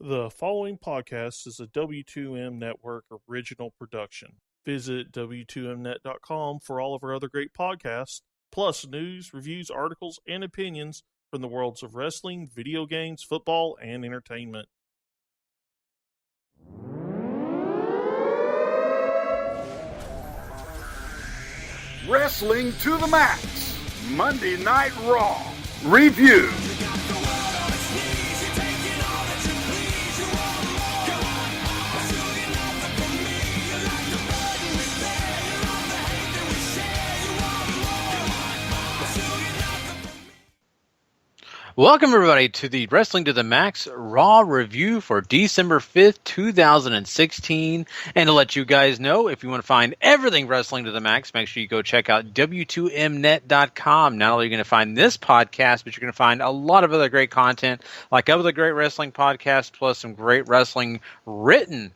The following podcast is a W2M Network original production. Visit W2Mnet.com for all of our other great podcasts, plus news, reviews, articles, and opinions from the worlds of wrestling, video games, football, and entertainment. Wrestling to the Max, Monday Night Raw, Review. Welcome, everybody, to the Wrestling to the Max Raw review for December 5th, 2016. And to let you guys know, if you want to find everything Wrestling to the Max, make sure you go check out W2Mnet.com. Not only are you going to find this podcast, but you're going to find a lot of other great content, like other great wrestling podcasts, plus some great wrestling written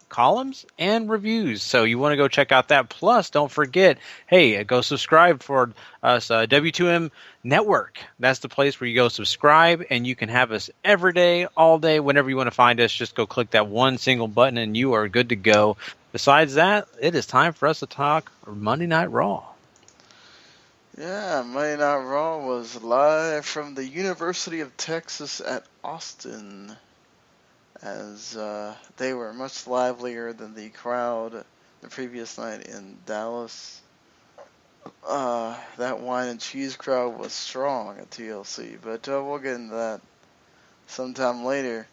columns and reviews. So you want to go check out that. Plus, don't forget, hey, go subscribe for us, W2M Network. That's the place where you go subscribe, and you can have us every day, all day, whenever you want to find us. Just go click that one single button, and you are good to go. Besides that, it is time for us to talk Monday Night Raw. Yeah, Monday Night Raw was live from the University of Texas at Austin, as they were much livelier than the crowd the previous night in Dallas. That wine and cheese crowd was strong at TLC, but we'll get into that sometime later.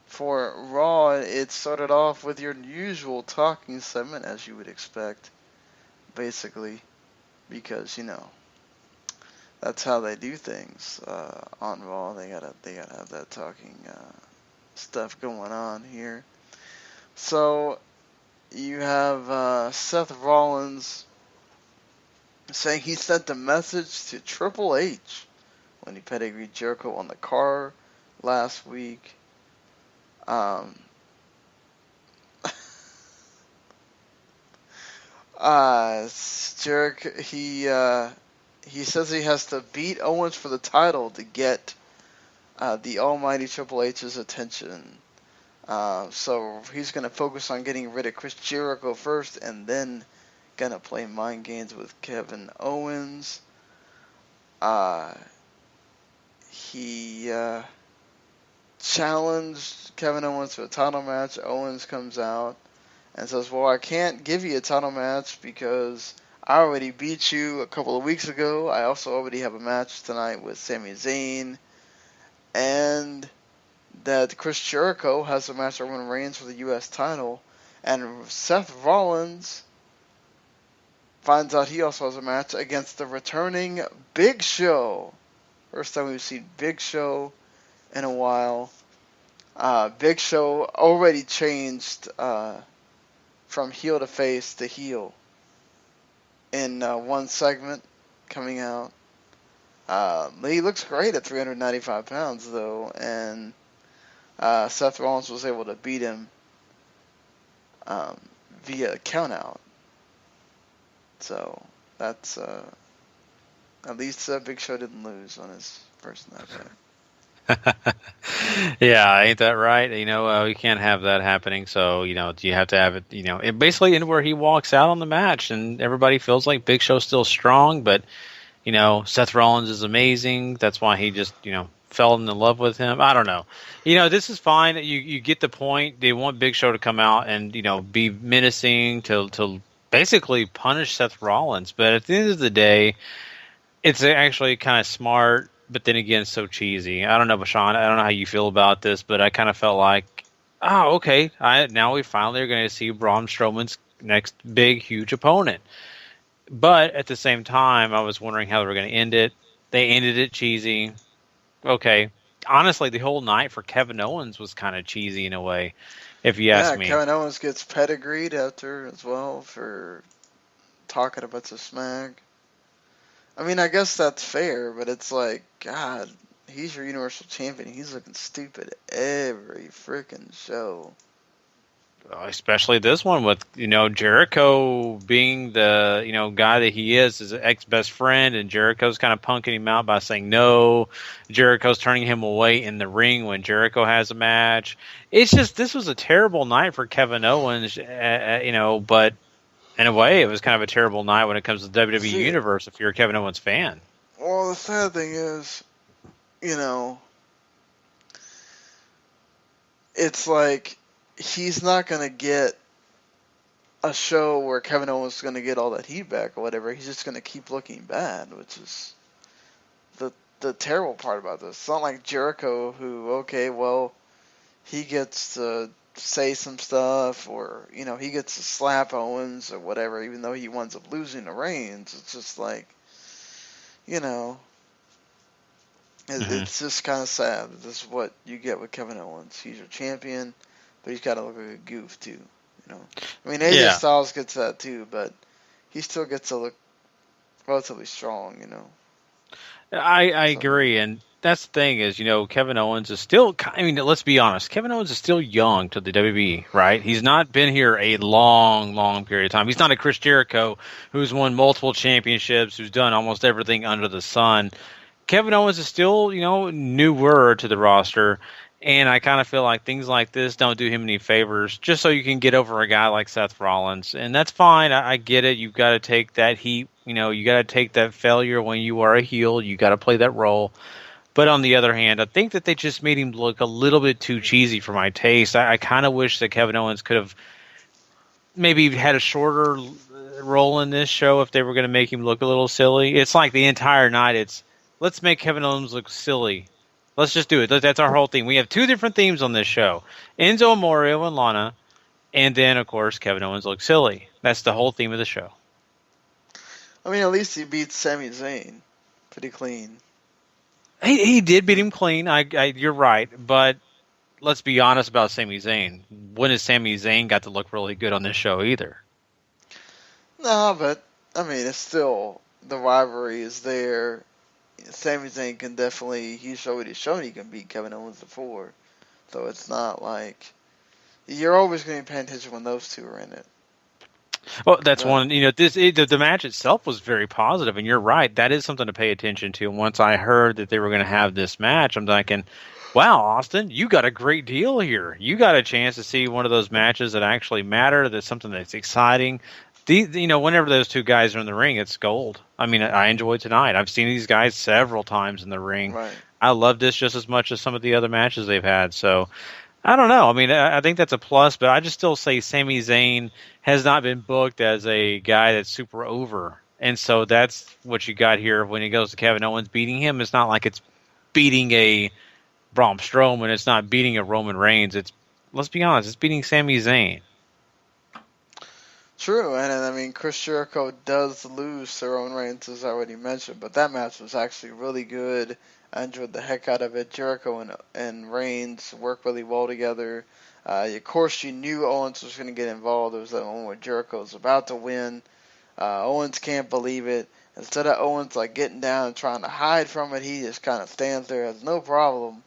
For Raw, it started off with your usual talking segment, as you would expect, basically, because that's how they do things on Raw. They gotta have that talking stuff going on here. So you have Seth Rollins saying he sent a message to Triple H when he pedigreed Jericho on the car last week. Jericho, he says he has to beat Owens for the title to get the almighty Triple H's attention. So he's going to focus on getting rid of Chris Jericho first, and then going to play mind games with Kevin Owens. He challenged Kevin Owens to a title match. Owens comes out and says, well, I can't give you a title match because I already beat you a couple of weeks ago. I also already have a match tonight with Sami Zayn. And that Chris Jericho has a match with Roman Reigns for the U.S. title. And Seth Rollins finds out he also has a match against the returning Big Show. First time we've seen Big Show in a while. Big Show already changed from heel to face to heel in one segment coming out. He looks great at 395 pounds, though, and Seth Rollins was able to beat him via countout. So that's at least Big Show didn't lose on his first night there. Yeah, ain't that right? We can't have that happening. So, you have to have it, it basically anywhere he walks out on the match, and everybody feels like Big Show's still strong, but, Seth Rollins is amazing. That's why he just, fell in love with him. I don't know. This is fine. You get the point. They want Big Show to come out and, be menacing to basically punish Seth Rollins. But at the end of the day, it's actually kind of smart. But then again, so cheesy. I don't know, Bashan. I don't know how you feel about this, but I kind of felt like, oh, okay. Now we finally are going to see Braun Strowman's next big, huge opponent. But at the same time, I was wondering how they were going to end it. They ended it cheesy. Okay. Honestly, the whole night for Kevin Owens was kind of cheesy in a way, if you ask me. Yeah, Kevin Owens gets pedigreed after as well for talking about the smack. I mean, I guess that's fair, but it's like, God, he's your Universal Champion. He's looking stupid every freaking show. especially this one with, Jericho being the, guy that he is, his ex-best friend, and Jericho's kind of punking him out by saying no. Jericho's turning him away in the ring when Jericho has a match. It's just, this was a terrible night for Kevin Owens, but in a way, it was kind of a terrible night when it comes to the WWE Universe if you're a Kevin Owens fan. Well, the sad thing is, it's like he's not going to get a show where Kevin Owens is going to get all that heat back or whatever. He's just going to keep looking bad, which is the terrible part about this. It's not like Jericho who, he gets to say some stuff or, he gets to slap Owens or whatever, even though he winds up losing to Reigns. It's just like, it's just kind of sad. This is what you get with Kevin Owens. He's your champion, but he's got to look like a goof too. I mean, AJ Styles gets that too, but he still gets to look relatively strong. I agree, and that's the thing is, Kevin Owens is still. I mean, let's be honest. Kevin Owens is still young to the WWE, right? He's not been here a long, long period of time. He's not a Chris Jericho who's won multiple championships, who's done almost everything under the sun. Kevin Owens is still, newer to the roster, and I kind of feel like things like this don't do him any favors, just so you can get over a guy like Seth Rollins, and that's fine. I get it. You've got to take that heat. You got to take that failure when you are a heel. You got to play that role. But on the other hand, I think that they just made him look a little bit too cheesy for my taste. I kind of wish that Kevin Owens could have maybe had a shorter role in this show if they were going to make him look a little silly. It's like the entire night, it's let's make Kevin Owens look silly. Let's just do it. That's our whole theme. We have two different themes on this show. Enzo Amore and Lana, and then, of course, Kevin Owens looks silly. That's the whole theme of the show. I mean, at least he beat Sami Zayn pretty clean. He did beat him clean. You're right, but let's be honest about Sami Zayn. When has Sami Zayn got to look really good on this show either? No, but I mean, it's still the rivalry is there. Sami Zayn can definitely. He's shown he can beat Kevin Owens before, so it's not like you're always going to be paying attention when those two are in it. Well, that's one. The match itself was very positive, and you're right. That is something to pay attention to. And once I heard that they were going to have this match, I'm thinking, wow, Austin, you got a great deal here. You got a chance to see one of those matches that actually matter. That's something that's exciting. Whenever those two guys are in the ring, it's gold. I mean, I enjoyed tonight. I've seen these guys several times in the ring. Right. I love this just as much as some of the other matches they've had. So, I don't know. I mean, I think that's a plus, but I just still say Sami Zayn has not been booked as a guy that's super over. And so that's what you got here when he goes to Kevin Owens beating him. It's not like it's beating a Braun Strowman. It's not beating a Roman Reigns. Let's be honest, it's beating Sami Zayn. True, and I mean, Chris Jericho does lose to Roman Reigns, as I already mentioned, but that match was actually really good. I enjoyed the heck out of it. Jericho and Reigns work really well together. Of course, you knew Owens was going to get involved. There was that moment where Jericho was about to win. Owens can't believe it. Instead of Owens getting down and trying to hide from it, he just kind of stands there, has no problem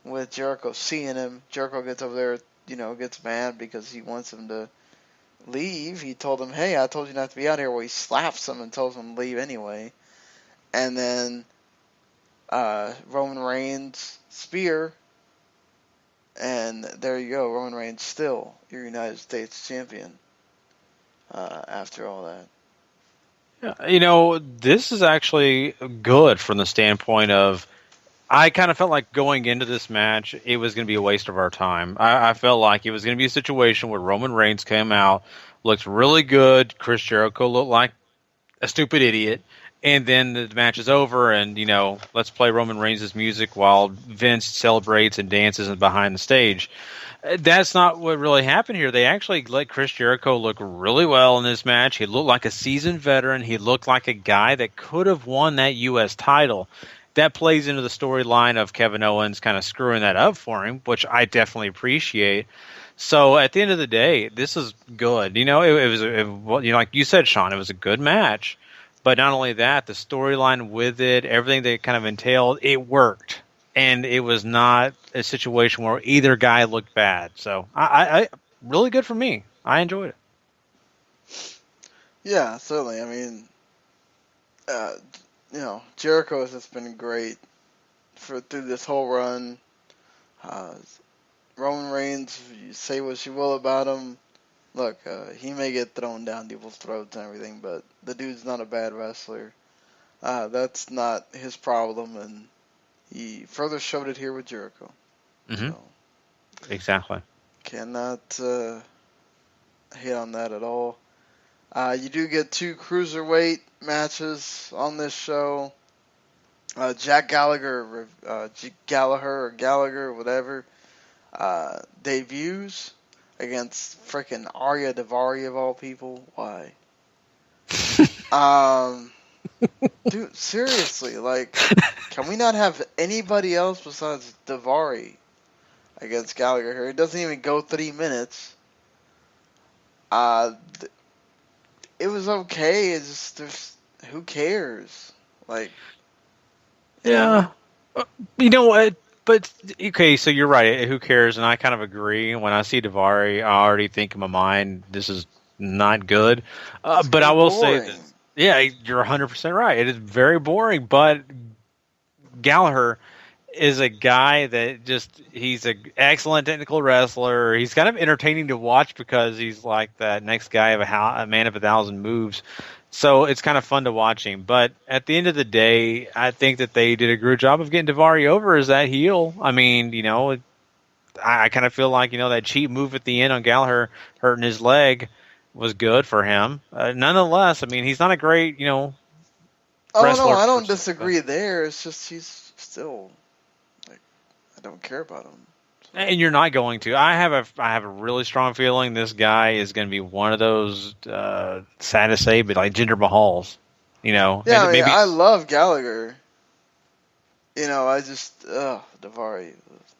with Jericho seeing him. Jericho gets over there, gets mad because he wants him to leave. He told him, hey, I told you not to be out here. Well, he slaps him and tells him to leave anyway. And then Roman Reigns spear, and there you go. Roman Reigns still your United States champion after all that. Yeah, this is actually good from the standpoint of I kind of felt like going into this match, it was going to be a waste of our time. I felt like it was going to be a situation where Roman Reigns came out, looked really good, Chris Jericho looked like a stupid idiot, and then the match is over, and, let's play Roman Reigns' music while Vince celebrates and dances behind the stage. That's not what really happened here. They actually let Chris Jericho look really well in this match. He looked like a seasoned veteran. He looked like a guy that could have won that U.S. title. That plays into the storyline of Kevin Owens kind of screwing that up for him, which I definitely appreciate. So at the end of the day, this is good. It was like you said, Sean, it was a good match. But not only that, the storyline with it, everything that it kind of entailed, it worked. And it was not a situation where either guy looked bad. So really good for me. I enjoyed it. Yeah, certainly. I mean, Jericho has just been great through this whole run. Uh, Roman Reigns, you say what you will about him. Look, he may get thrown down people's throats and everything, but the dude's not a bad wrestler. That's not his problem, and he further showed it here with Jericho. Mm-hmm. So, exactly. Cannot hit on that at all. You do get 2 cruiserweight matches on this show. Jack Gallagher, Gallagher, whatever, debuts against frickin' Arya Daivari of all people. Why? Dude, seriously, like, can we not have anybody else besides Daivari against Gallagher here? It doesn't even go 3 minutes. It was okay. It's just, who cares? Like, yeah. You know what? But, okay, so you're right. Who cares? And I kind of agree. When I see Daivari, I already think in my mind, this is not good. But I will say that, yeah, you're 100% right. It is very boring, but Gallagher is a guy that he's an excellent technical wrestler. He's kind of entertaining to watch because he's like that next guy of a man of 1,000 moves. So it's kind of fun to watch him. But at the end of the day, I think that they did a good job of getting Daivari over as that heel. I mean, I kind of feel like, that cheap move at the end on Gallagher hurting his leg was good for him. Nonetheless, I mean, he's not a great, wrestler. Oh, no, I don't disagree there. It's just he's still, like, I don't care about him. And you're not going to. I have a really strong feeling this guy is going to be one of those, sad to say, but like Jinder Mahals. Yeah, maybe. I love Gallagher. I just, Daivari.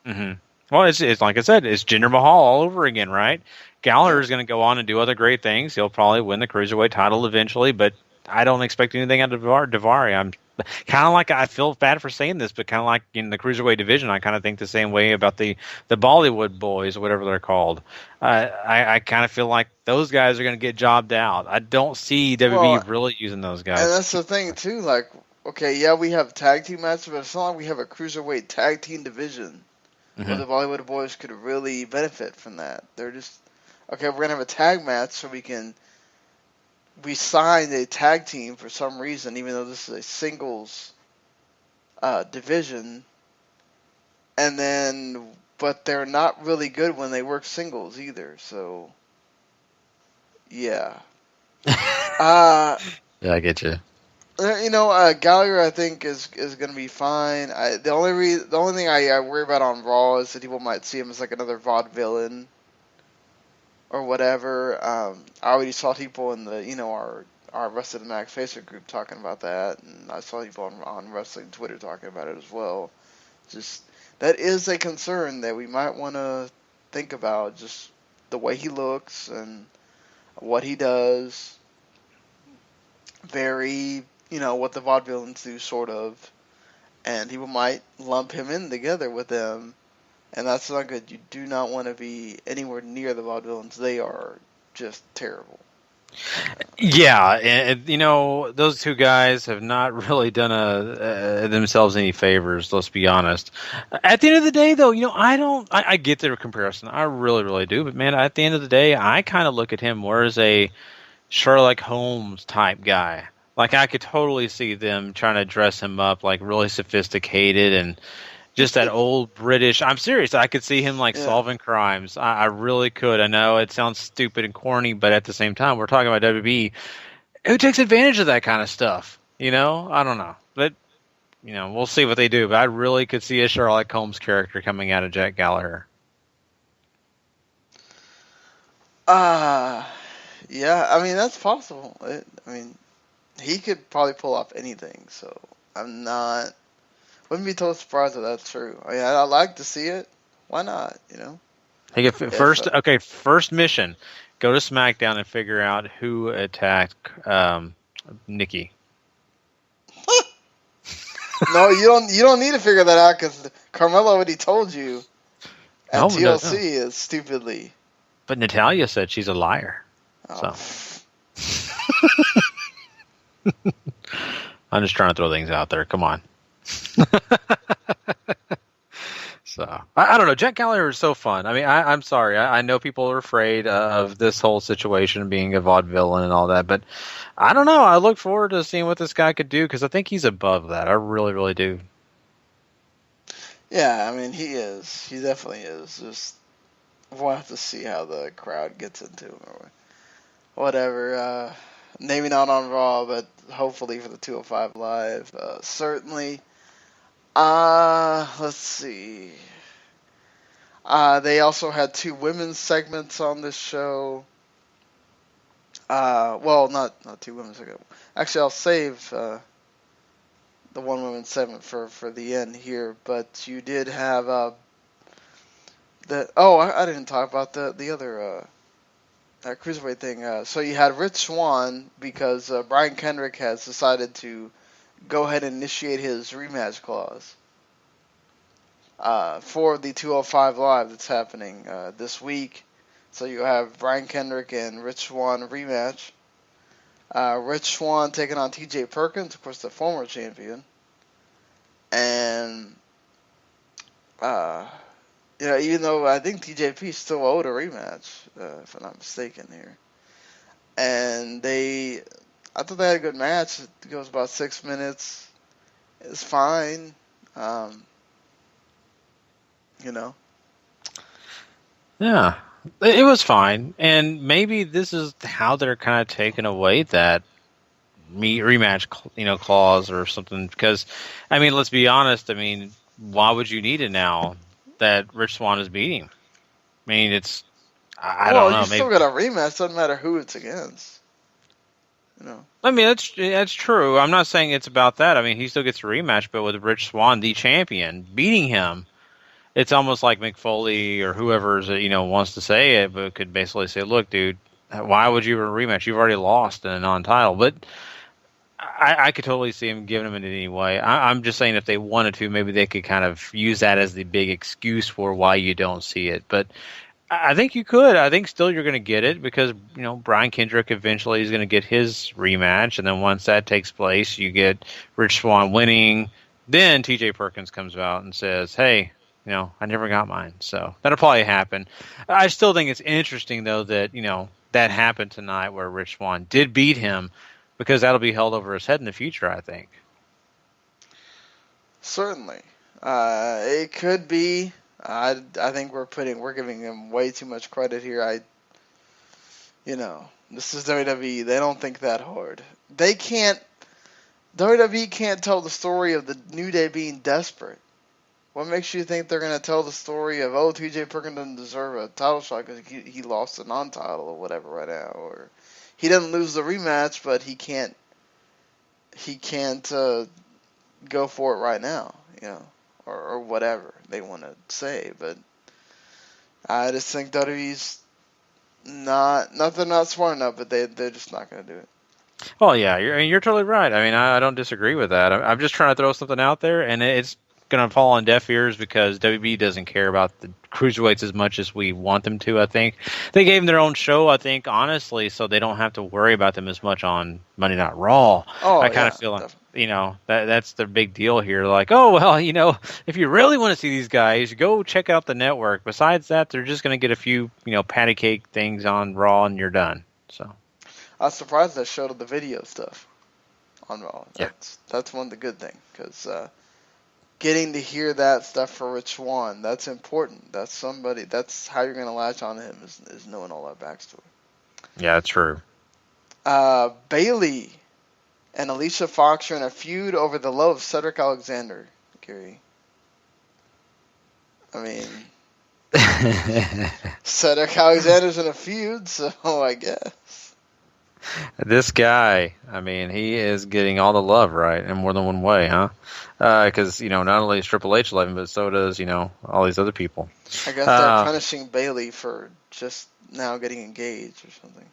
Mm-hmm. Well, it's like I said, it's Jinder Mahal all over again, right? Gallagher is going to go on and do other great things. He'll probably win the Cruiserweight title eventually, but I don't expect anything out of Daivari. I'm kind of like, I feel bad for saying this, but kind of like in the Cruiserweight division, I kind of think the same way about the Bollywood boys, or whatever they're called. I kind of feel like those guys are going to get jobbed out. I don't see WWE really using those guys. And that's the thing, too. Like, okay, yeah, we have tag team matches, but it's not like we have a Cruiserweight tag team division. Mm-hmm. Where the Bollywood boys could really benefit from that. They're just, okay, we're going to have a tag match so we signed a tag team for some reason, even though this is a singles division, but they're not really good when they work singles either, so, yeah. Yeah, I get you. Gallagher, I think, is going to be fine. The only thing I worry about on Raw is that people might see him as like another vaudevillain or whatever. I already saw people in the our Wrestling Max Facebook group talking about that, and I saw people on Wrestling Twitter talking about it as well. Just that is a concern that we might want to think about. Just the way he looks and what he does. Very. What the vaudevillains do, sort of. And people might lump him in together with them. And that's not good. You do not want to be anywhere near the vaudevillains. They are just terrible. Yeah, and those two guys have not really done themselves any favors, let's be honest. At the end of the day, though, I get the comparison. I really, really do. But, man, at the end of the day, I kind of look at him more as a Sherlock Holmes type guy. Like, I could totally see them trying to dress him up like really sophisticated and just that old British. I'm serious. I could see him solving crimes. I really could. I know it sounds stupid and corny, but at the same time, we're talking about WWE. Who takes advantage of that kind of stuff? I don't know. But, we'll see what they do. But I really could see a Sherlock Holmes character coming out of Jack Gallagher. Yeah, I mean, that's possible. He could probably pull off anything, so wouldn't be totally surprised if that's true. I'd like to see it. Why not, Hey, first mission, go to SmackDown and figure out who attacked Nikki. No, you don't need to figure that out because Carmelo already told you at TLC is stupidly. But Natalya said she's a liar. Oh. So I'm just trying to throw things out there. Come on. So I don't know. Jack Gallagher is so fun. I mean, I'm sorry. I know people are afraid of this whole situation being a vaudevillain and all that, but I don't know. I look forward to seeing what this guy could do because I think he's above that. I really, really do. Yeah, I mean, he is. He definitely is. Just we'll have to see how the crowd gets into him or whatever. Maybe not on Raw, but hopefully for the 205 Live. Certainly. Let's see. They also had 2 women's segments on this show. Well, not 2 women's segments. Actually, I'll save the one women's segment for the end here. But you did have I didn't talk about the other cruiserweight thing. So you had Rich Swann because Brian Kendrick has decided to go ahead and initiate his rematch clause for the 205 Live that's happening this week. So you have Brian Kendrick and Rich Swann rematch. Rich Swann taking on TJ Perkins, of course, the former champion. And, even though I think TJP still owed a rematch, if I'm not mistaken here. And I thought they had a good match. It goes about 6 minutes. It's fine. Yeah, it was fine. And maybe this is how they're kind of taking away that rematch, clause or something. Because, I mean, let's be honest. I mean, why would you need it now that Rich Swann is beating him? I mean, I don't know. Well, you still got a rematch. Doesn't matter who it's against. I mean, that's true. I'm not saying it's about that. I mean, he still gets a rematch, but with Rich Swann, the champion, beating him, it's almost like Mick Foley or whoever's wants to say it, but could basically say, "Look, dude, why would you have a rematch? You've already lost in a non-title." But I could totally see him giving him it anyway. I'm just saying if they wanted to, maybe they could kind of use that as the big excuse for why you don't see it. But I think you could. I think still you're going to get it because, Brian Kendrick eventually is going to get his rematch. And then once that takes place, you get Rich Swann winning. Then TJ Perkins comes out and says, hey, I never got mine. So that'll probably happen. I still think it's interesting, though, that, that happened tonight where Rich Swann did beat him because that'll be held over his head in the future, I think. Certainly. It could be. I think we're giving him way too much credit here. This is WWE. They don't think that hard. WWE can't tell the story of the New Day being desperate. What makes you think they're going to tell the story of, TJ Perkins doesn't deserve a title shot because he lost a non-title or whatever right now, or he doesn't lose the rematch, but he can't go for it right now, or whatever they want to say. But I just think WWE's they're not smart enough, but they're just not going to do it. Well, yeah, you're totally right. I mean, I don't disagree with that. I'm just trying to throw something out there, and it's going to fall on deaf ears because WB doesn't care about the cruiserweights as much as we want them to. I think they gave them their own show, honestly, so they don't have to worry about them as much on Monday Night Raw. I kind of feel like, that's the big deal here. Like, if you really want to see these guys, go check out the network. Besides that, they're just going to get a few, patty cake things on Raw and you're done. So I was surprised they showed the video stuff on Raw. Yeah. That's one of the good things because getting to hear that stuff for Rich Swann, that's important. That's how you're going to latch on to him is knowing all that backstory. Yeah, that's true. Bayley and Alicia Fox are in a feud over the love of Cedric Alexander, Gary. I mean, Cedric Alexander's in a feud, so I guess. This guy, he is getting all the love, right, in more than one way, huh? Because, not only is Triple H loving, but so does, all these other people. I guess they're punishing Bayley for just now getting engaged or something.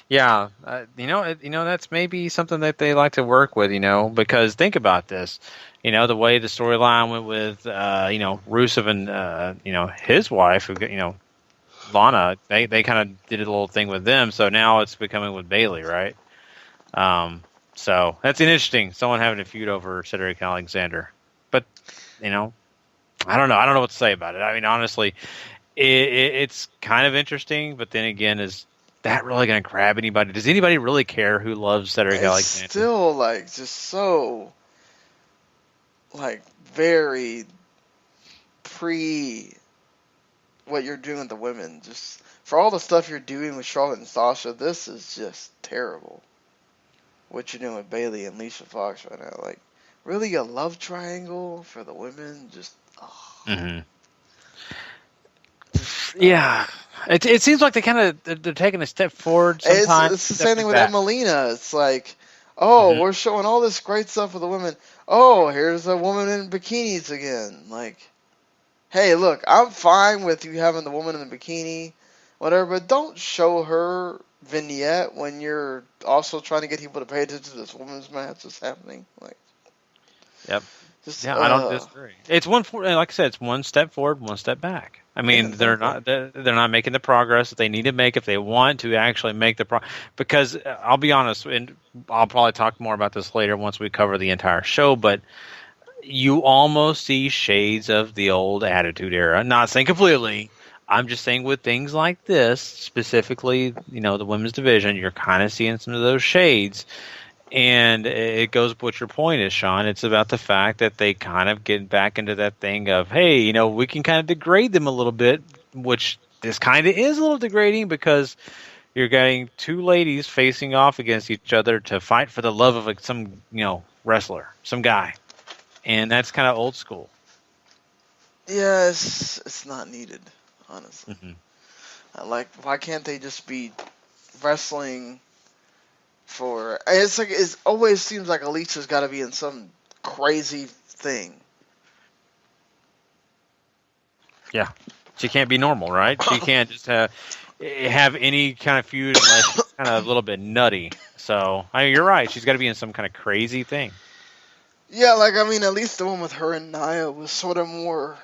Yeah, that's maybe something that they like to work with, because think about this. The way the storyline went with, Rusev and, his wife, Lana. They kind of did a little thing with them, so now it's becoming with Bayley, right? So that's interesting. Someone having a feud over Cedric Alexander, but you know, I don't know. I don't know what to say about it. I mean, honestly, it's kind of interesting, but then again, is that really going to grab anybody? Does anybody really care who loves Cedric It's Alexander? still like just so like very pre what you're doing with the women. Just for all the stuff you're doing with Charlotte and Sasha, this is just terrible. What you're doing with Bayley and Alicia Fox right now, like really a love triangle for the women, just. Mm-hmm. Yeah, it seems like they're taking a step forward sometimes. It's the same thing with back. Emelina. It's like, we're showing all this great stuff for the women. Oh, here's a woman in bikinis again. Like, hey, look, I'm fine with you having the woman in the bikini, whatever, but don't show her vignette when you're also trying to get people to pay attention to this women's match that's happening. Like, yep. I don't disagree. It's like I said, it's one step forward, one step back. I mean, they're not making the progress that they need to make if they want to actually make the progress. Because I'll be honest, and I'll probably talk more about this later once we cover the entire show, but you almost see shades of the old Attitude Era. Not saying completely. I'm just saying with things like this, specifically, the women's division, you're kind of seeing some of those shades. And it goes with what your point is, Sean. It's about the fact that they kind of get back into that thing of, hey, we can kind of degrade them a little bit, which this kind of is a little degrading because you're getting two ladies facing off against each other to fight for the love of some, wrestler, some guy. And that's kind of old school. Yeah, it's not needed, honestly. Mm-hmm. Like, why can't they just be wrestling for... It's like, it always seems like Alicia's got to be in some crazy thing. Yeah. She can't be normal, right? She can't just have any kind of feud unless she's kind of a little bit nutty. So, you're right. She's got to be in some kind of crazy thing. Yeah, like, I mean, at least the one with her and Nia was sort of more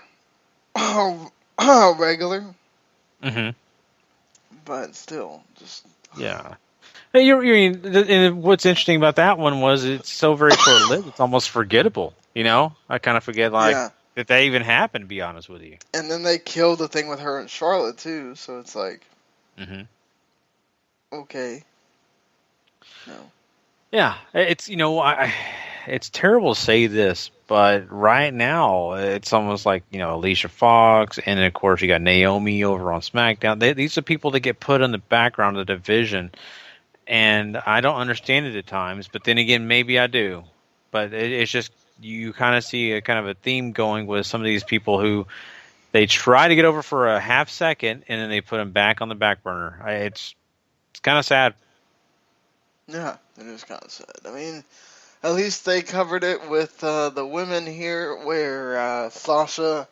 regular. Mm-hmm. But still, just... Yeah. And what's interesting about that one was it's so very short-lived, it's almost forgettable, I kind of forget, that that even happened, to be honest with you. And then they killed the thing with her and Charlotte, too, so it's like... Mm-hmm. Okay. No. Yeah, it's, it's terrible to say this, but right now, it's almost like, Alicia Fox, and then, of course, you got Naomi over on SmackDown. These are people that get put in the background of the division, and I don't understand it at times, but then again, maybe I do. But it's just, you kind of see a kind of a theme going with some of these people who they try to get over for a half second, and then they put them back on the back burner. It's kind of sad. Yeah, it is kind of sad. I mean, at least they covered it with the women here, where Sasha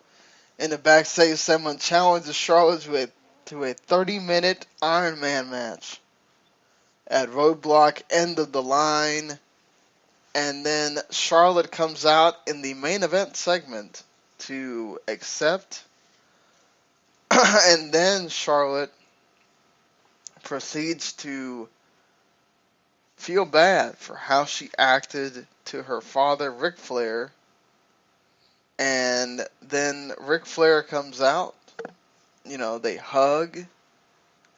in the backstage segment challenges Charlotte to a 30-minute Iron Man match at Roadblock, end of the line. And then Charlotte comes out in the main event segment to accept. And then Charlotte proceeds to feel bad for how she acted to her father, Ric Flair. And then Ric Flair comes out. They hug,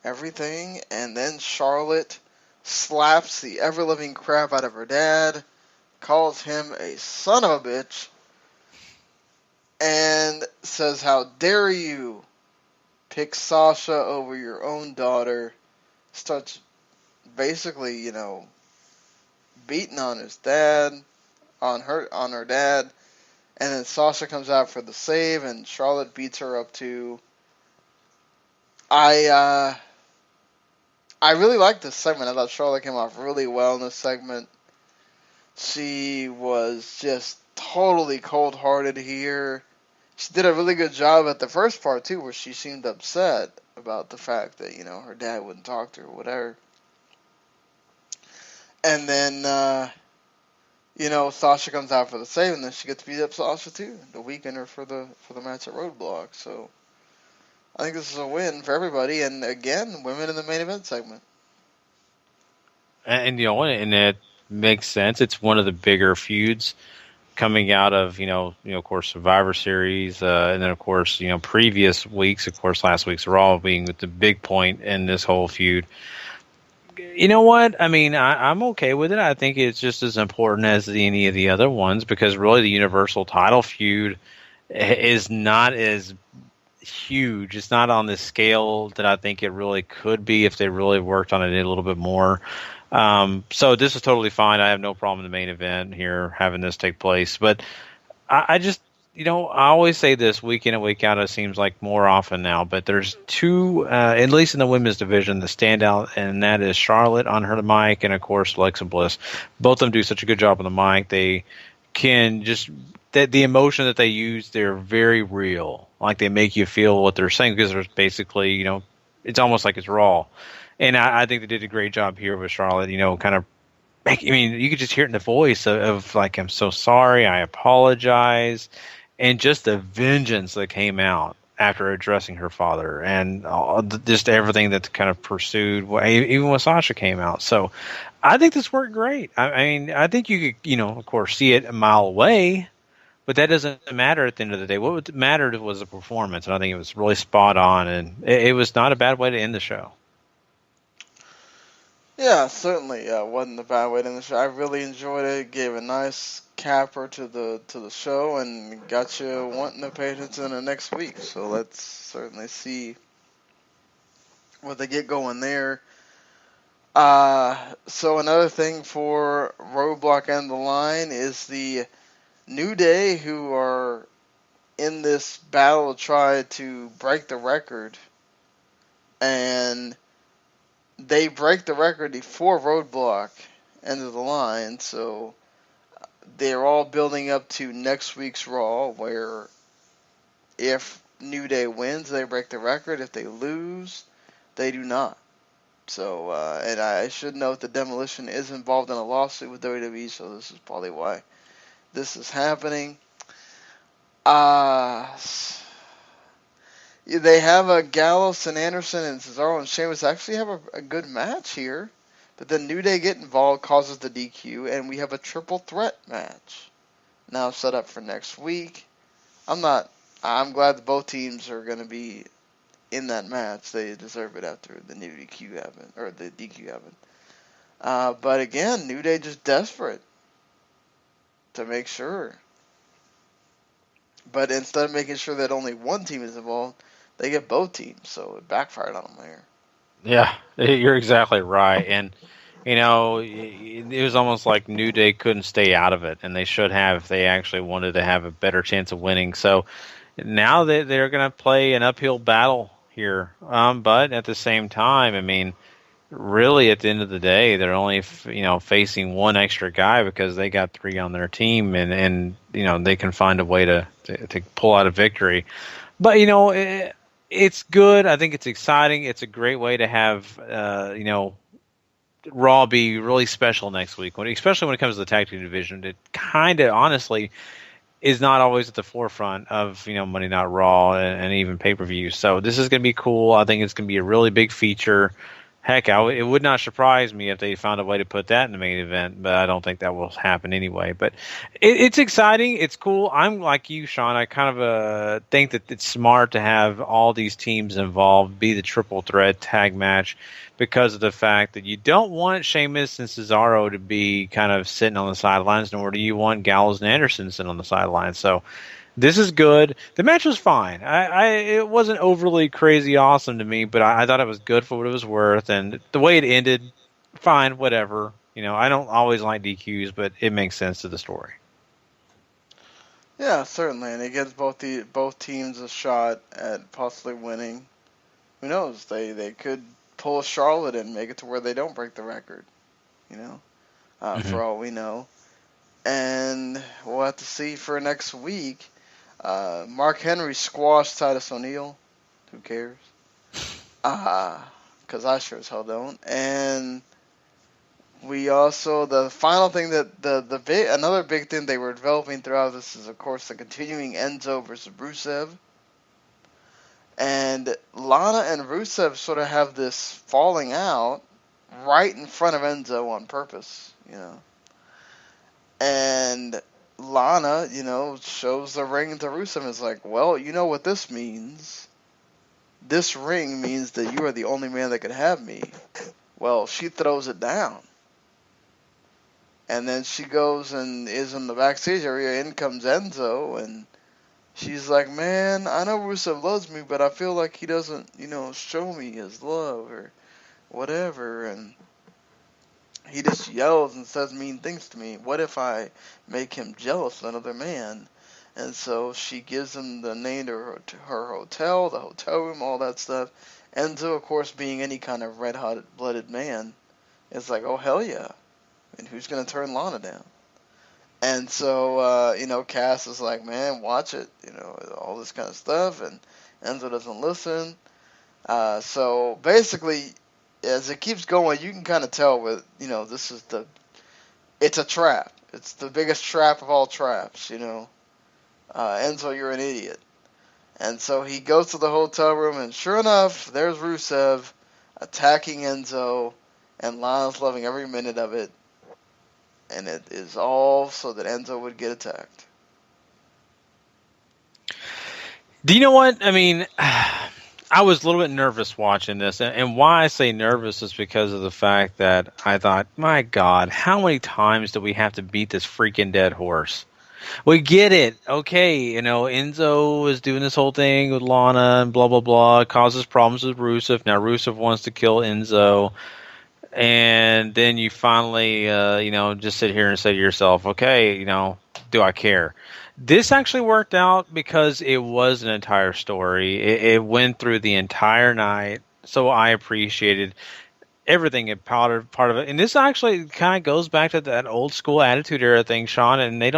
everything. And then Charlotte slaps the ever-living crap out of her dad, calls him a son of a bitch, and says, how dare you pick Sasha over your own daughter. Starts basically, beating on his dad, on her dad, and then Sasha comes out for the save, and Charlotte beats her up too. I really liked this segment. I thought Charlotte came off really well in this segment. She was just totally cold-hearted here. She did a really good job at the first part, too, where she seemed upset about the fact that, her dad wouldn't talk to her or whatever. And then, Sasha comes out for the save, and then she gets to beat up Sasha, too, to weaken her for the match at Roadblock. So, I think this is a win for everybody, and again, women in the main event segment. And and it makes sense. It's one of the bigger feuds coming out of of course Survivor Series, and then of course previous weeks, of course last week's Raw being the big point in this whole feud. You know what? I mean, I'm okay with it. I think it's just as important as any of the other ones because really the Universal title feud is not as huge. It's not on the scale that I think it really could be if they really worked on it a little bit more. So this is totally fine. I have no problem in the main event here having this take place. But I just, I always say this week in and week out, it seems like more often now, but there's two, at least in the women's division, that stand out, and that is Charlotte on her mic and, of course, Alexa Bliss. Both of them do such a good job on the mic. They can just, the emotion that they use, they're very real. Like they make you feel what they're saying because there's basically, it's almost like it's raw. And I think they did a great job here with Charlotte, kind of you could just hear it in the voice of like, I'm so sorry, I apologize. And just the vengeance that came out after addressing her father and just everything that kind of pursued, even when Sasha came out. So I think this worked great. I mean, I think you could, of course, see it a mile away, but that doesn't matter at the end of the day. What mattered was the performance, and I think it was really spot on, and it was not a bad way to end the show. Yeah, certainly. Wasn't a bad way to end the show. I really enjoyed it. Gave a nice capper to the show and got you wanting to pay attention to the next week. So let's certainly see what they get going there. So another thing for Roadblock and the Line is the New Day, who are in this battle to try to break the record, and they break the record before Roadblock ended the line, so they're all building up to next week's Raw, where if New Day wins, they break the record. If they lose, they do not. So, and I should note that Demolition is involved in a lawsuit with WWE, so this is probably why this is happening. They have Gallows and Anderson and Cesaro and Sheamus actually have a good match here. But then New Day get involved, causes the DQ, and we have a triple threat match now set up for next week. I'm glad that both teams are going to be in that match. They deserve it after the new DQ happened, or the DQ happened. But again, New Day just desperate to make sure. But instead of making sure that only one team is involved, they get both teams, so it backfired on them there. Yeah, you're exactly right. And, it was almost like New Day couldn't stay out of it, and they should have if they actually wanted to have a better chance of winning. So now they're going to play an uphill battle here. But at the same time, I mean, really at the end of the day, they're only, facing one extra guy because they got three on their team, and they can find a way to pull out a victory. But, it's good. I think it's exciting. It's a great way to have, Raw be really special next week, especially when it comes to the tag team division. It kind of, honestly, is not always at the forefront of, Monday Night Raw and even pay-per-view. So this is going to be cool. I think it's going to be a really big feature. Heck, it would not surprise me if they found a way to put that in the main event, but I don't think that will happen anyway. But it's exciting. It's cool. I'm like you, Sean. I kind of think that it's smart to have all these teams involved, be the triple threat tag match, because of the fact that you don't want Sheamus and Cesaro to be kind of sitting on the sidelines, nor do you want Gallows and Anderson sitting on the sidelines. So this is good. The match was fine. It wasn't overly crazy awesome to me, but I thought it was good for what it was worth. And the way it ended, fine, whatever. I don't always like DQs, but it makes sense to the story. Yeah, certainly, and it gives both teams a shot at possibly winning. Who knows? They could pull a Charlotte and make it to where they don't break the record. For all we know. And we'll have to see for next week. Mark Henry squashed Titus O'Neil. Who cares? Because I sure as hell don't. And we also, the final thing that another big thing they were developing throughout this is, of course, the continuing Enzo versus Rusev. And Lana and Rusev sort of have this falling out right in front of Enzo on purpose, And Lana, shows the ring to Rusev and is like, well, you know what this means? This ring means that you are the only man that can have me. Well, she throws it down. And then she goes and is in the backstage area. In comes Enzo, and she's like, man, I know Rusev loves me, but I feel like he doesn't, show me his love or whatever. And he just yells and says mean things to me. What if I make him jealous of another man? And so she gives him the name to her hotel, the hotel room, all that stuff. Enzo, of course, being any kind of red-blooded man, is like, oh, hell yeah. And who's going to turn Lana down? And so, Cass is like, man, watch it, all this kind of stuff. And Enzo doesn't listen. So basically, as it keeps going, you can kind of tell with, it's a trap. It's the biggest trap of all traps, Enzo, you're an idiot. And so he goes to the hotel room, and sure enough, there's Rusev attacking Enzo, and Lana's loving every minute of it. And it is all so that Enzo would get attacked. Do you know what? I mean, I was a little bit nervous watching this. And why I say nervous is because of the fact that I thought, my God, how many times do we have to beat this freaking dead horse? We get it. Okay, Enzo is doing this whole thing with Lana and blah, blah, blah. It causes problems with Rusev. Now Rusev wants to kill Enzo. And then you finally, just sit here and say to yourself, okay, do I care? This actually worked out because it was an entire story. It went through the entire night, so I appreciated everything part of it. And this actually kind of goes back to that old school Attitude Era thing, Sean, and they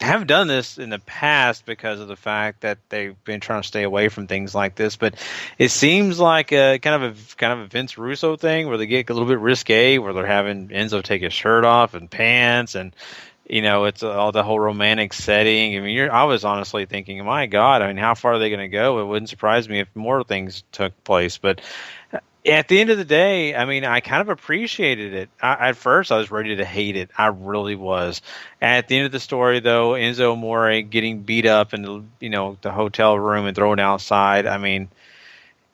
haven't done this in the past because of the fact that they've been trying to stay away from things like this. But it seems like a kind of a Vince Russo thing where they get a little bit risque, where they're having Enzo take his shirt off and pants, and it's all the whole romantic setting. I mean, I was honestly thinking, my God, I mean, how far are they going to go? It wouldn't surprise me if more things took place. But at the end of the day, I mean, I kind of appreciated it. At first, I was ready to hate it. I really was. At the end of the story, though, Enzo Amore getting beat up in the hotel room and thrown outside, I mean,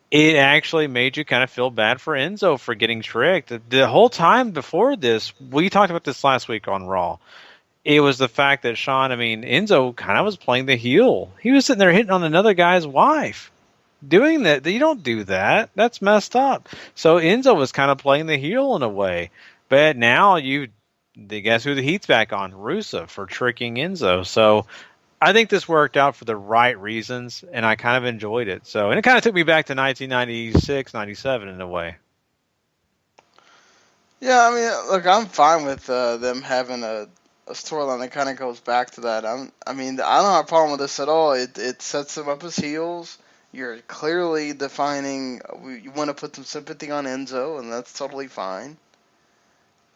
it actually made you kind of feel bad for Enzo for getting tricked. The whole time before this, we talked about this last week on Raw. It was the fact that Sean, I mean, Enzo kind of was playing the heel. He was sitting there hitting on another guy's wife. Doing that, you don't do that. That's messed up. So Enzo was kind of playing the heel in a way, but now guess who the heat's back on? Rusev for tricking Enzo. So I think this worked out for the right reasons, and I kind of enjoyed it. So, and it kind of took me back to 1996, 97 in a way. Yeah, I mean, look, I'm fine with them having a storyline that kind of goes back to that. I don't have a problem with this at all. It sets them up as heels. You're clearly defining, you want to put some sympathy on Enzo, and that's totally fine.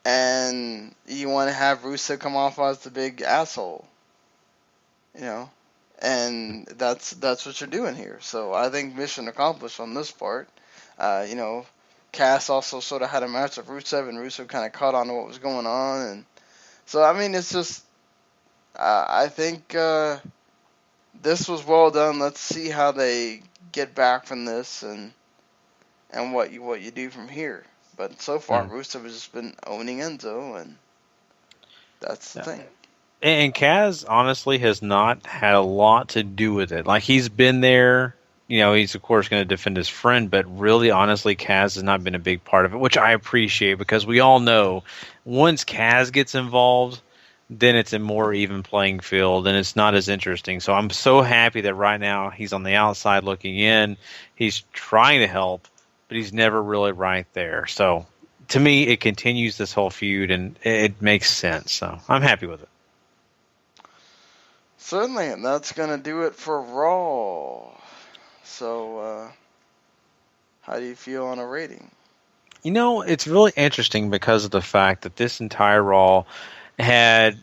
And you want to have Rusev come off as the big asshole. And that's what you're doing here. So I think mission accomplished on this part. Cass also sort of had a match with Rusev, and Rusev kind of caught on to what was going on. And so, I mean, it's just, I think this was well done. Let's see how they get back from this and what you do from here. But so far, Rusev has just been owning Enzo, and that's the thing. And Kaz honestly has not had a lot to do with it. Like, he's been there. He's of course going to defend his friend, but really, honestly, Kaz has not been a big part of it, which I appreciate because we all know once Kaz gets involved, then it's a more even playing field, and it's not as interesting. So I'm so happy that right now he's on the outside looking in. He's trying to help, but he's never really right there. So to me, it continues this whole feud, and it makes sense. So I'm happy with it. Certainly, and that's going to do it for Raw. So how do you feel on a rating? It's really interesting because of the fact that this entire Raw had,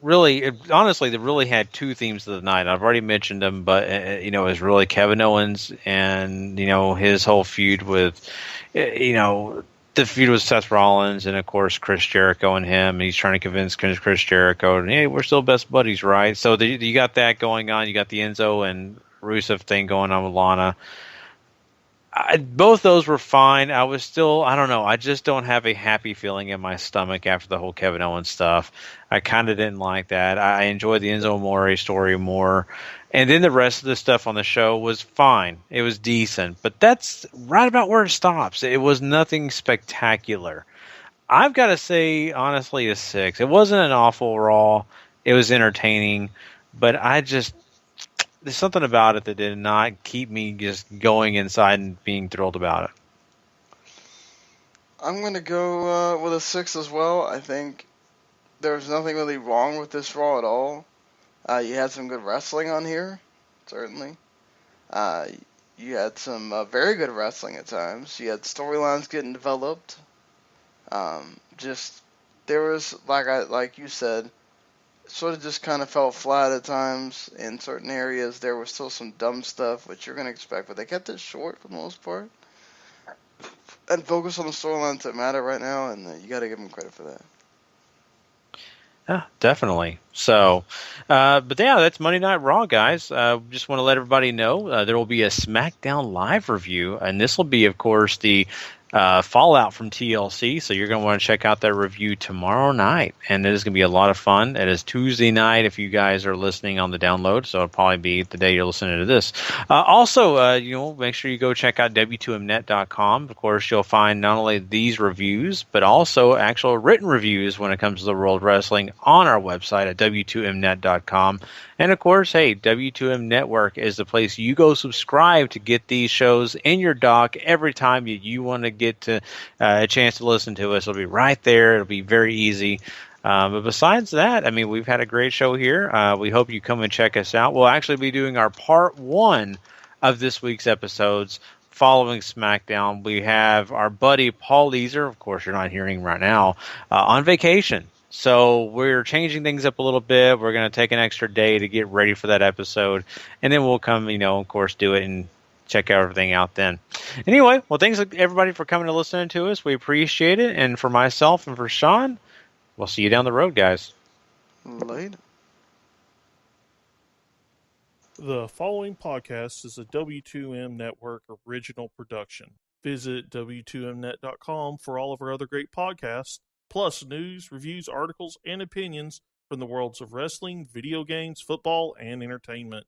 really, honestly, they really had two themes of the night. I've already mentioned them, but it was really Kevin Owens and his whole feud with, the feud with Seth Rollins, and of course Chris Jericho and him. And he's trying to convince Chris Jericho, hey, we're still best buddies, right? So you got that going on. You got the Enzo and Rusev thing going on with Lana. Both those were fine. I was still, I don't know, I just don't have a happy feeling in my stomach after the whole Kevin Owens stuff. I kind of didn't like that. I enjoyed the Enzo Amore story more. And then the rest of the stuff on the show was fine. It was decent. But that's right about where it stops. It was nothing spectacular. I've got to say, honestly, a 6. It wasn't an awful Raw. It was entertaining. But there's something about it that did not keep me just going inside and being thrilled about it. I'm going to go with a 6 as well. I think there's nothing really wrong with this Raw at all. You had some good wrestling on here, certainly. You had some very good wrestling at times. You had storylines getting developed. There was, like you said, sort of just kind of felt flat at times in certain areas. There was still some dumb stuff, which you're going to expect, but they kept it short for the most part. And focus on the storylines that matter right now, and you got to give them credit for that. Yeah, definitely. So, but yeah, that's Monday Night Raw, guys. Just want to let everybody know there will be a SmackDown Live review, and this will be, of course, the fallout from TLC. So you're going to want to check out that review tomorrow night, and it is going to be a lot of fun. It is Tuesday night if you guys are listening on the download, so it'll probably be the day you're listening to this. Also, make sure you go check out W2Mnet.com. Of course, you'll find not only these reviews, but also actual written reviews when it comes to the World Wrestling on our website at W2Mnet.com. And of course, hey, W2M Network is the place you go subscribe to get these shows in your dock every time you want to get to a chance to listen to us. It'll be right there. It'll be very easy. But besides that, I mean, we've had a great show here. We hope you come and check us out. We'll actually be doing our part 1 of this week's episodes following SmackDown. We have our buddy Paul Leeser, of course you're not hearing him right now, on vacation. So we're changing things up a little bit. We're going to take an extra day to get ready for that episode. And then we'll come, of course, do it and check everything out then. Anyway, well, thanks everybody for coming and listening to us. We appreciate it. And for myself and for Sean, we'll see you down the road, guys. Later. The following podcast is a W2M Network original production. Visit W2Mnet.com for all of our other great podcasts, plus news, reviews, articles, and opinions from the worlds of wrestling, video games, football, and entertainment.